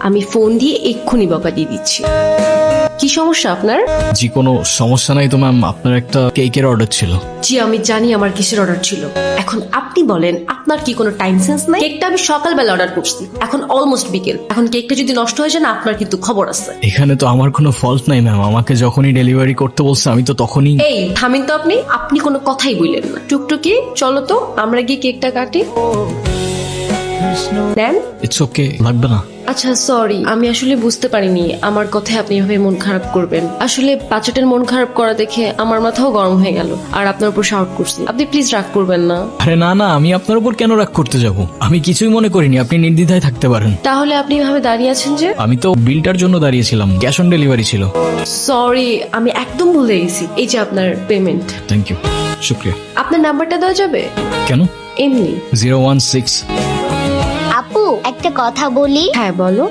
আমি ফোন দিয়ে এক্ষুনি বকা দিয়ে দিচ্ছি। কি সমস্যা আপনার? জি কোনো সমস্যা নাই তো ম্যাম, আপনার একটা কেকের অর্ডার ছিল। জি আমি জানি আমার কিসের অর্ডার ছিল। এখন আপনি বলেন আপনার কি কোনো টাইম সেন্স নাই? কেকটা আমি সকালবেলা অর্ডার করছি, এখন অলমোস্ট বিকেল। এখন কেকটা যদি নষ্ট হয়ে যায় না, আপনার কিন্তু খবর আছে। এখানে তো আমার কোনো ফল্ট নাই ম্যাম, আমাকে যখনই ডেলিভারি করতে বলছে আমি তো তখনই। এই থামিন তো আপনি, আপনি কোনো কথাই বললেন না। টুকটুকি চলো তো আমরা গিয়ে কেকটা কাটি। নেন। ইটস ওকে, লাগবে না। আচ্ছা সরি, আমি আসলে বুঝতে পারিনি আমার কথায় আপনি এভাবে মন খারাপ করবেন। আসলে বাচ্চাটার মন খারাপ করা দেখে আমার মাথাও গরম হয়ে গেল, আর আপনার উপর শাউট করছি। আপনি প্লিজ রাগ করবেন না। আরে না না, আমি আপনার উপর কেন রাগ করতে যাব? আমি কিছুই মনে করিনি, আপনি নির্দ্বিধায় থাকতে পারেন। তাহলে আপনি এভাবে দাঁড়িয়ে আছেন যে? আমি তো বিলটার জন্য দাঁড়িয়েছিলাম, ক্যাশ অন ডেলিভারি ছিল। সরি, আমি একদম ভুলে গেছি। এই যে আপনার পেমেন্ট। থ্যাংক ইউ, শুক্রিয়া। আপনার নাম্বারটা দেওয়া যাবে? কেন? এমনি। 016। আপু একটা কথা বলি। হ্যাঁ বলো।